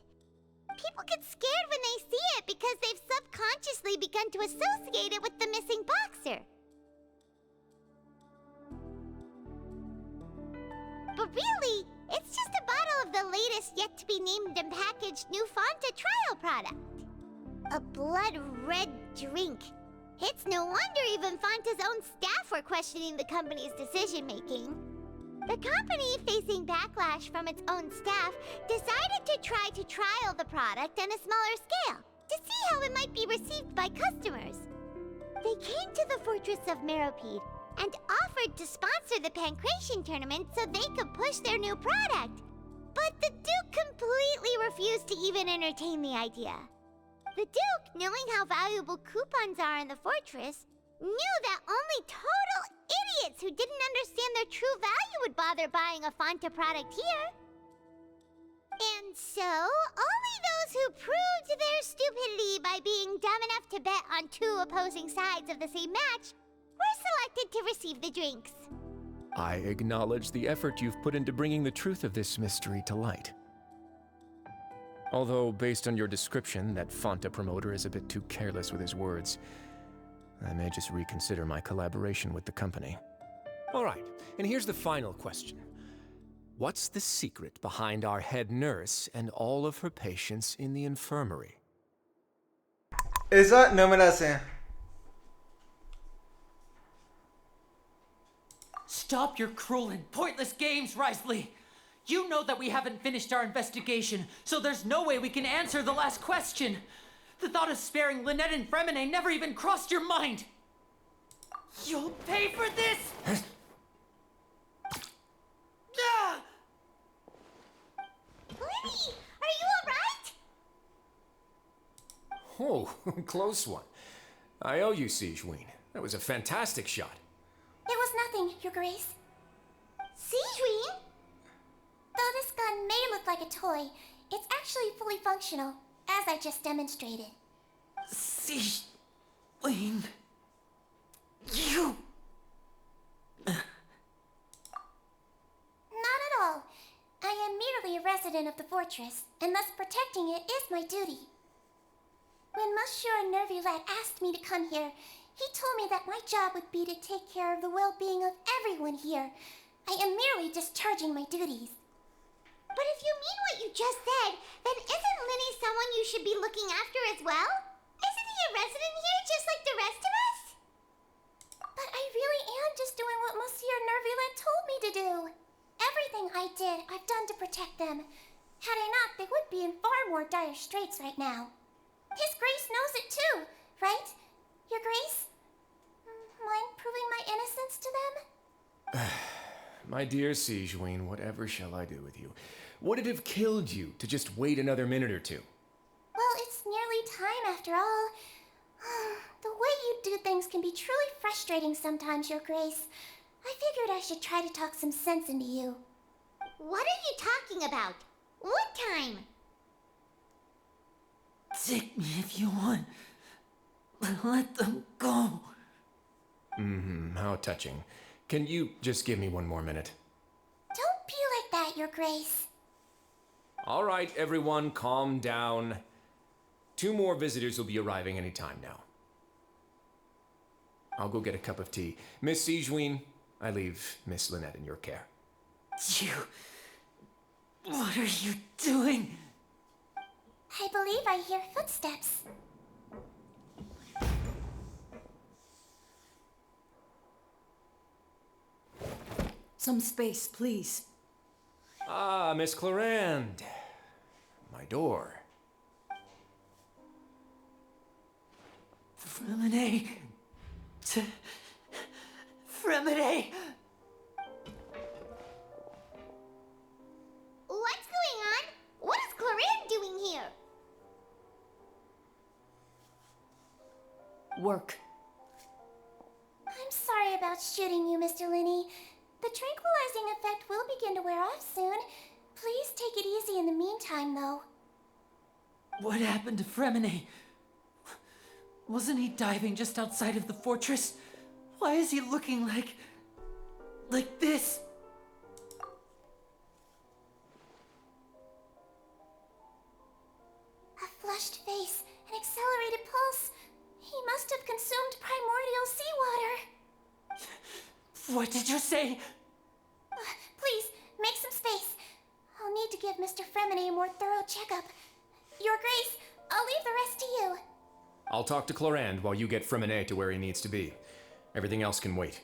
People get scared when they see it because they've subconsciously begun to associate it with the missing boxer. But really, it's just a bottle of the latest yet-to-be-named and packaged new Fanta trial product. A blood-red drink. It's no wonder even Fanta's own staff were questioning the company's decision-making. The company, facing backlash from its own staff, decided to try to trial the product on a smaller scale, to see how it might be received by customers. They came to the fortress of Meropide and offered to sponsor the pancration tournament so they could push their new product. But the Duke completely refused to even entertain the idea. The Duke, knowing how valuable coupons are in the fortress, knew that only total idiots who didn't understand their true value would bother buying a Fanta product here. And so, only those who proved their stupidity by being dumb enough to bet on two opposing sides of the same match were selected to receive the drinks. I acknowledge the effort you've put into bringing the truth of this mystery to light. Although, based on your description, that Fanta promoter is a bit too careless with his words, I may just reconsider my collaboration with the company. All right, and here's the final question. What's the secret behind our head nurse and all of her patients in the infirmary? Esa no me la sé. Stop your cruel and pointless games, Risley! You know that we haven't finished our investigation, so there's no way we can answer the last question. The thought of sparing Lynette and Fremine never even crossed your mind. You'll pay for this! Ah! Lenny, are you alright? Oh, close one. I owe you, Sigewinne. That was a fantastic shot. It was nothing, Your Grace. Sigewinne? Though this gun may look like a toy, it's actually fully functional, as I just demonstrated. Sigewinne... You... Not at all. I am merely a resident of the fortress, and thus protecting it is my duty. When Monsieur Nervulette asked me to come here, he told me that my job would be to take care of the well-being of everyone here. I am merely discharging my duties. But if you mean what you just said, then isn't Linny someone you should be looking after as well? Isn't he a resident here just like the rest of us? But I really am just doing what Monsieur Nervulette told me to do. Everything I did, I've done to protect them. Had I not, they would be in far more dire straits right now. His Grace knows it too, right? Your Grace? Mind proving my innocence to them? My dear Sigewinne, whatever shall I do with you? Would it have killed you to just wait another minute or two? Well, it's nearly time after all. The way you do things can be truly frustrating sometimes, Your Grace. I figured I should try to talk some sense into you. What are you talking about? What time? Take me if you want. Let them go. How touching. Can you just give me one more minute? Don't be like that, Your Grace. All right, everyone, calm down. 2 more visitors will be arriving any time now. I'll go get a cup of tea. Miss Sigewinne, I leave Miss Lynette in your care. You... What are you doing? I believe I hear footsteps. Some space, please. Ah, Miss Clarande. My door. Fremine... Fremine... What's work. I'm sorry about shooting you, Mr. Linney. The tranquilizing effect will begin to wear off soon. Please take it easy in the meantime, though. What happened to Fremine? Wasn't he diving just outside of the fortress? Why is he looking like this? A flushed face, an accelerated pulse. He must have consumed primordial seawater. What did you say? Please, make some space. I'll need to give Mr. Fremine a more thorough checkup. Your Grace, I'll leave the rest to you. I'll talk to Clorand while you get Fremine to where he needs to be. Everything else can wait.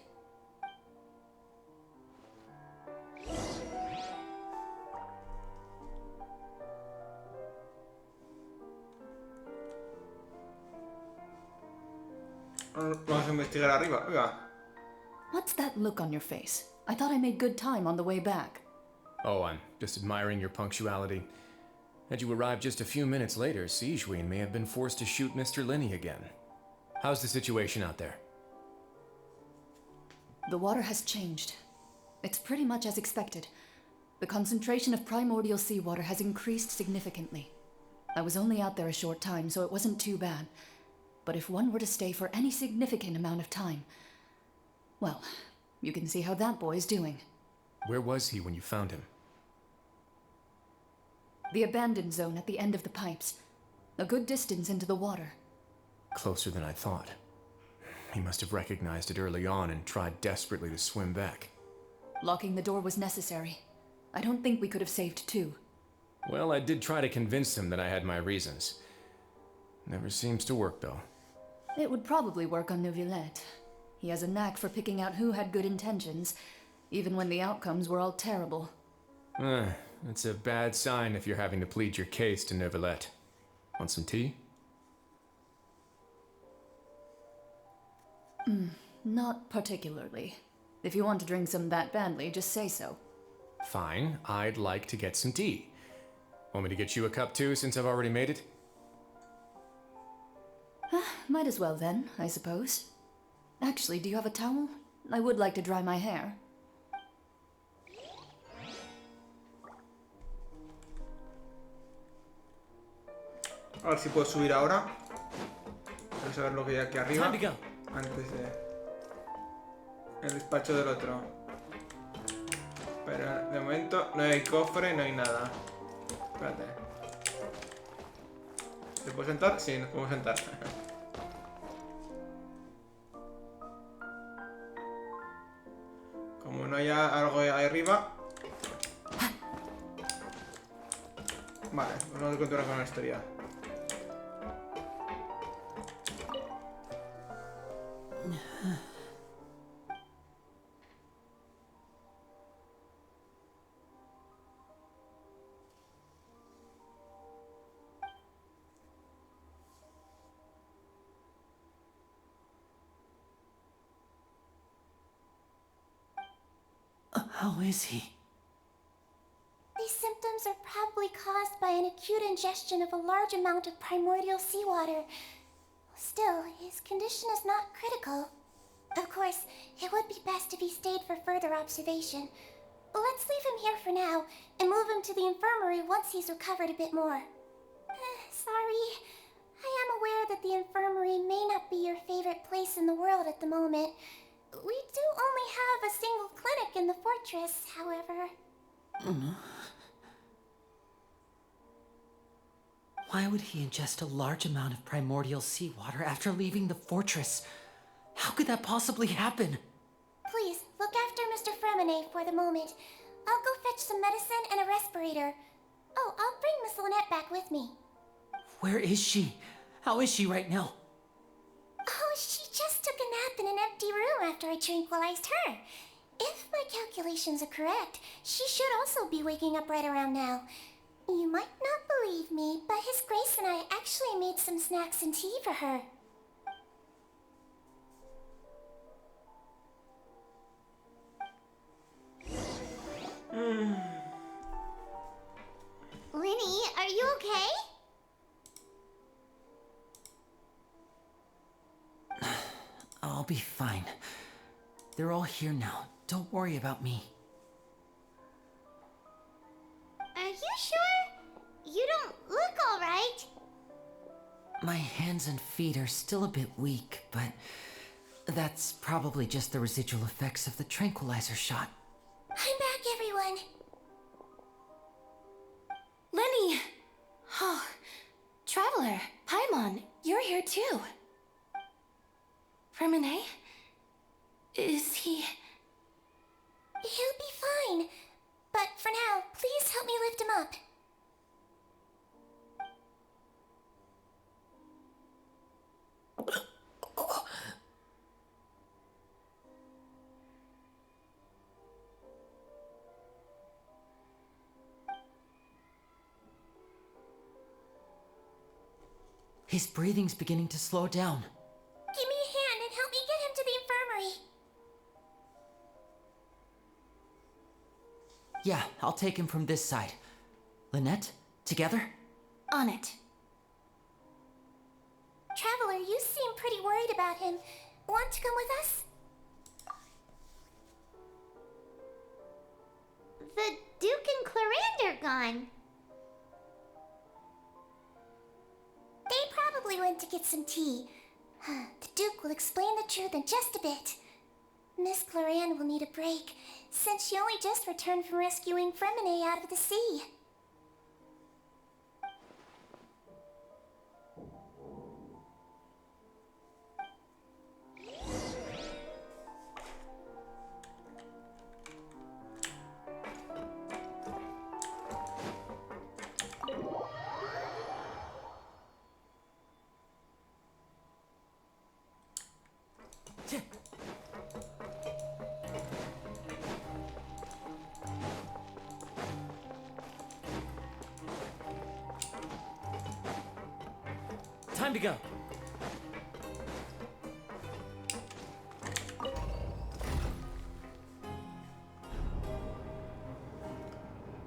Vamos a investigar arriba. Oiga. What's that look on your face? I thought I made good time on the way back. Oh, I'm just admiring your punctuality. Had you arrived just a few minutes later, Sigewinne may have been forced to shoot Mr. Linney again. How's the situation out there? The water has changed. It's pretty much as expected. The concentration of primordial seawater has increased significantly. I was only out there a short time, so it wasn't too bad. But if one were to stay for any significant amount of time, well, you can see how that boy is doing. Where was he when you found him? The abandoned zone at the end of the pipes. A good distance into the water. Closer than I thought. He must have recognized it early on and tried desperately to swim back. Locking the door was necessary. I don't think we could have saved two. Well, I did try to convince him that I had my reasons. Never seems to work, though. It would probably work on Neuvillette. He has a knack for picking out who had good intentions, even when the outcomes were all terrible. That's a bad sign if you're having to plead your case to Neuvillette. Want some tea? Not particularly. If you want to drink some that badly, just say so. Fine, I'd like to get some tea. Want me to get you a cup too, since I've already made it? Might as well then, I suppose. Actually, do you have a towel? I would like to dry my hair. A ver si puedo subir ahora. Quiero saber lo que hay aquí arriba. Time to go. Antes de... el despacho del otro. Pero de momento no hay cofre, no hay nada. Espérate. ¿Se puede sentar? Sí, nos podemos sentar. Como no haya algo ahí arriba. Vale, pues vamos a continuar con la historia. How is he? These symptoms are probably caused by an acute ingestion of a large amount of primordial seawater. Still, his condition is not critical. Of course, it would be best if he stayed for further observation. But let's leave him here for now, and move him to the infirmary once he's recovered a bit more. Sorry. I am aware that the infirmary may not be your favorite place in the world at the moment. We do only have a single clinic in the fortress, however. Why would he ingest a large amount of primordial seawater after leaving the fortress? How could that possibly happen? Please, look after Mr. Fremine for the moment. I'll go fetch some medicine and a respirator. Oh, I'll bring Miss Lynette back with me. Where is she? How is she right now? Oh, she just took a nap in an empty room after I tranquilized her. If my calculations are correct, she should also be waking up right around now. You might not believe me, but His Grace and I actually made some snacks and tea for her. Linny, are you okay? be fine. They're all here now. Don't worry about me. Are you sure? You don't look all right. My hands and feet are still a bit weak, but that's probably just the residual effects of the tranquilizer shot. I'm back, everyone. Lenny! Oh, Traveler, Paimon, you're here too. Fermine? Is he... He'll be fine. But for now, please help me lift him up. His breathing's beginning to slow down. Give me a hand and help me get him to the infirmary. Yeah, I'll take him from this side. Lynette, together? On it. Traveler, you seem pretty worried about him. Want to come with us? The Duke and Clarande are gone. They probably went to get some tea. The Duke will explain the truth in just a bit. Miss Clarande will need a break, since she only just returned from rescuing Fremine out of the sea. Time to go.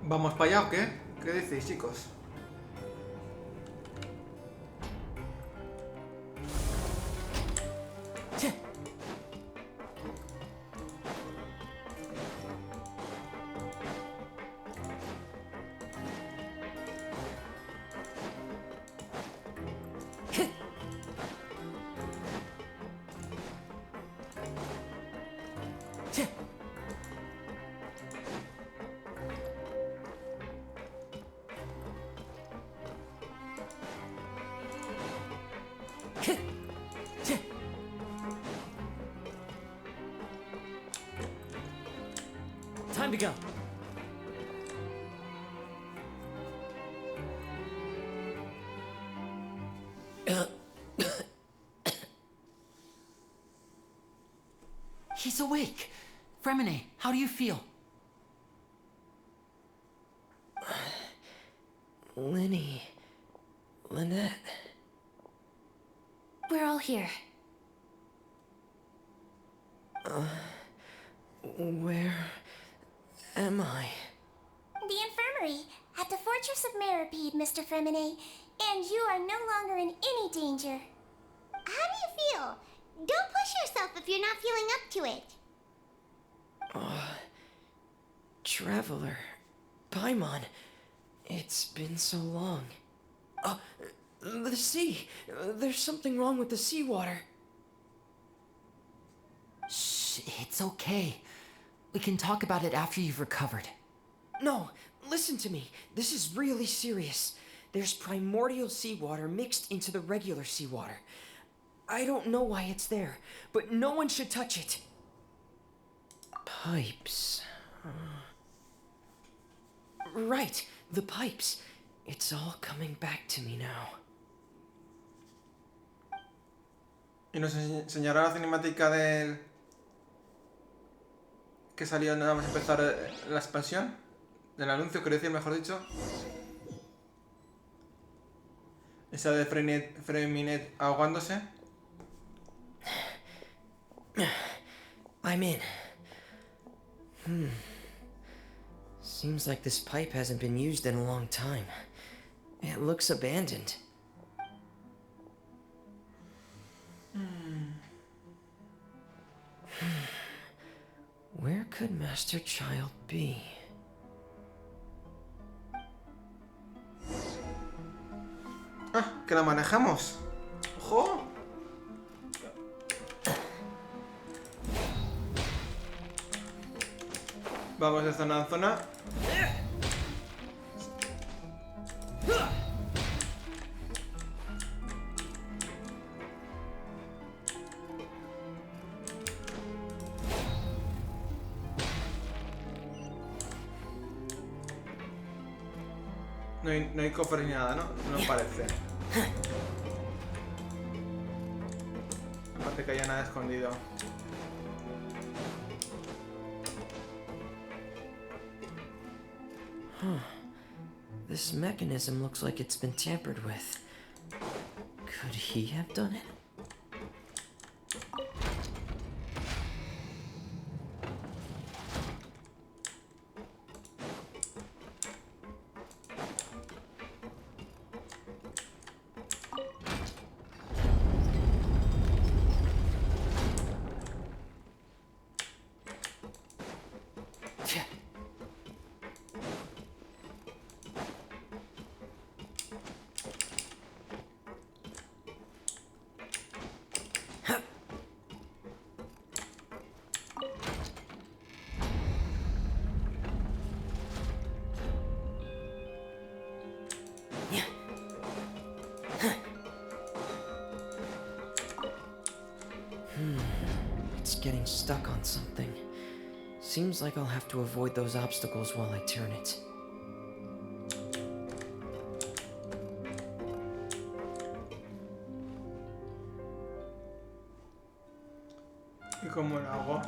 ¿Vamos para allá o qué? ¿Qué decís, chicos? Time to go. He's awake. Fremine, how do you feel? Lenny. Lynette. We're all here. Where am I? The infirmary, at the Fortress of Meripede, Mr. Fremine, and you are no longer in any danger. How do you feel? Don't push yourself if you're not feeling up to it. Traveler. Paimon. It's been so long. The sea. There's something wrong with the seawater. Shh, it's okay. We can talk about it after you've recovered. No, listen to me. This is really serious. There's primordial seawater mixed into the regular seawater. I don't know why it's there, but no one should touch it. Pipes. Right, the pipes. It's all coming back to me now. Y nos enseñará la cinemática del... que salió nada más empezar la expansión. Del anuncio, quiero decir, mejor dicho. Esa de Freminet ahogándose. I'm in. Seems like this pipe hasn't been used in a long time. It looks abandoned. could Master Child be? Ah, que la manejamos. ¡Ojo! Vamos de zona en zona. No hay cofres ni nada, ¿no? No parece. Aparte que haya nada escondido. This mechanism looks like it's been tampered with. Could he have done it? It's getting stuck on something. Seems like I'll have to avoid those obstacles while I turn it. ¿Y cómo lo hago?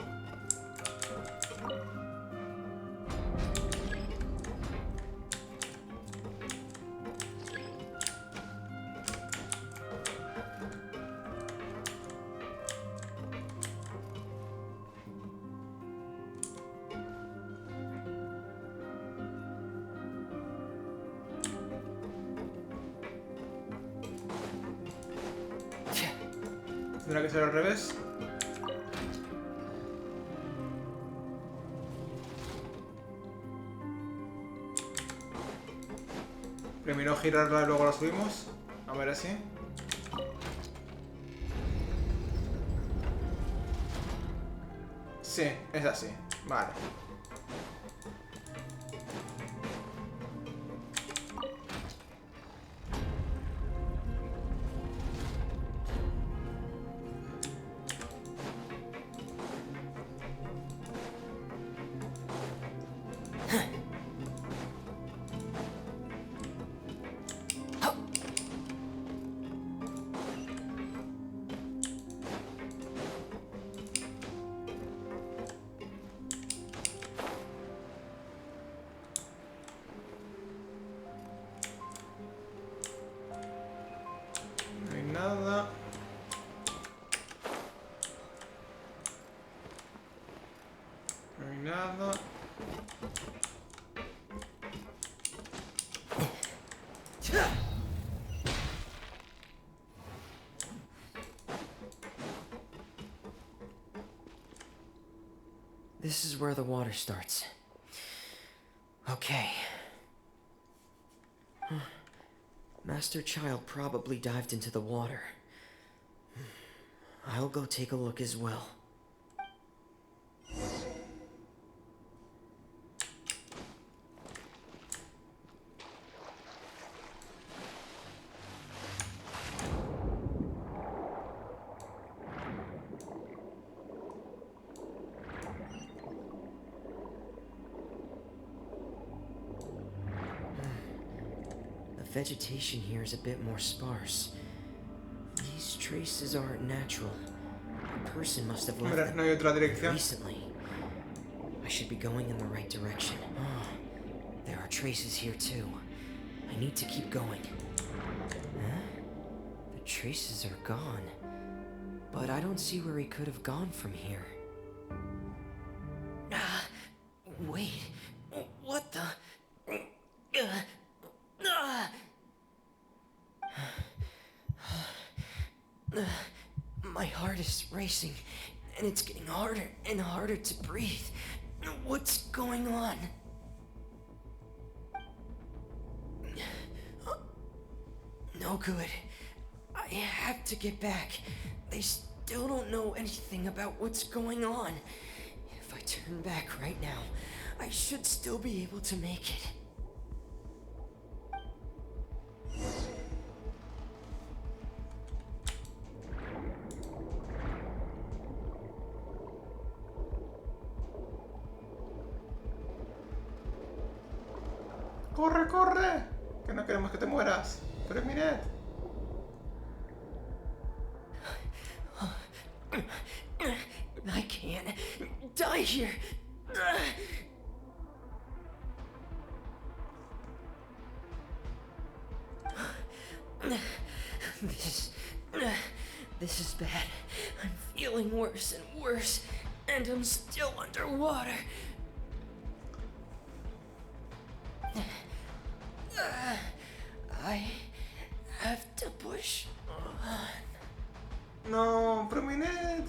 Tendrá que ser al revés. Primero girarla y luego la subimos. A ver así. Sí, es así. Vale. Nada. No hay nada. This is where the water starts. Okay. Master Child probably dived into the water. I'll go take a look as well. The vegetation here is a bit more sparse. These traces aren't natural. A person must have left Mira, them no hay otra dirección. recently. I should be going in the right direction. Oh, there are traces here too. I need to keep going. Huh? The traces are gone. But I don't see where he could have gone from here. Wait. What the? My heart is racing, and it's getting harder and harder to breathe. What's going on? No good. I have to get back. They still don't know anything about what's going on. If I turn back right now, I should still be able to make it. ¡Corre, corre! Que no queremos que te mueras. Pero mirad. I can't die here. This is bad. I'm feeling worse and worse, and I'm still underwater. I have to push on. No, pero mirad.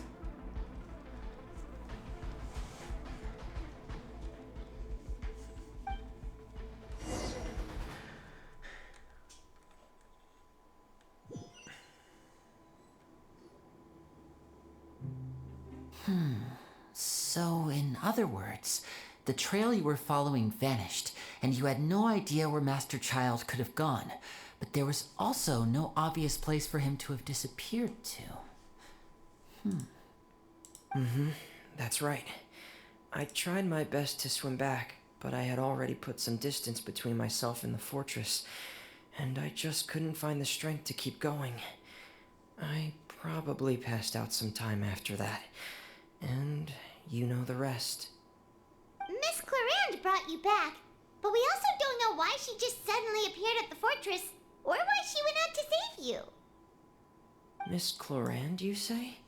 So, in other words, the trail you were following vanished, and you had no idea where Master Child could have gone. But there was also no obvious place for him to have disappeared to. That's right. I tried my best to swim back, but I had already put some distance between myself and the fortress, and I just couldn't find the strength to keep going. I probably passed out some time after that, and you know the rest. Miss Clarande brought you back, but we also don't know why she just suddenly appeared at the fortress, or why she went out to save you. Miss Clarande, you say?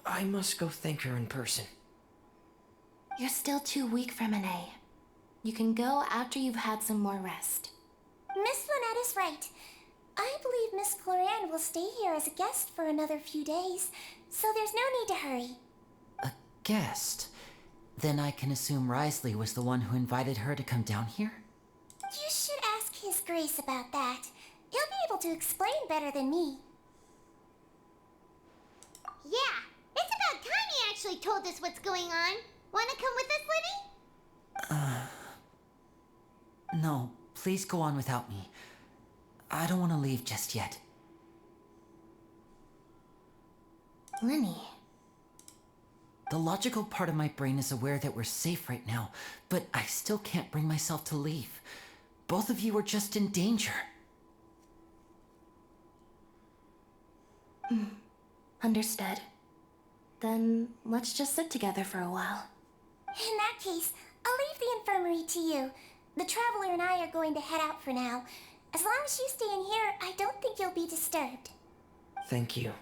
I must go thank her in person. You're still too weak for Monet. You can go after you've had some more rest. Miss Lynette is right. I believe Miss Clarande will stay here as a guest for another few days, so there's no need to hurry. A guest? Then I can assume Risley was the one who invited her to come down here? You should ask His Grace about that. He'll be able to explain better than me. Yeah, it's about time he actually told us what's going on. Wanna come with us, Lenny? No, please go on without me. I don't want to leave just yet. Lenny. The logical part of my brain is aware that we're safe right now, but I still can't bring myself to leave. Both of you are just in danger. Understood. Then let's just sit together for a while. In that case, I'll leave the infirmary to you. The Traveler and I are going to head out for now. As long as you stay in here, I don't think you'll be disturbed. Thank you.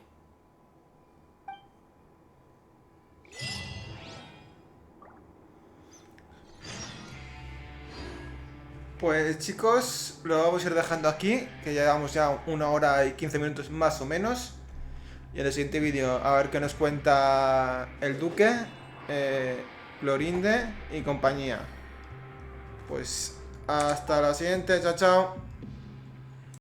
Pues chicos, lo vamos a ir dejando aquí, que ya llevamos ya 1 hora y 15 minutos más o menos. Y en el siguiente vídeo a ver qué nos cuenta el Duque, Clorinde y compañía. Pues hasta la siguiente, chao chao.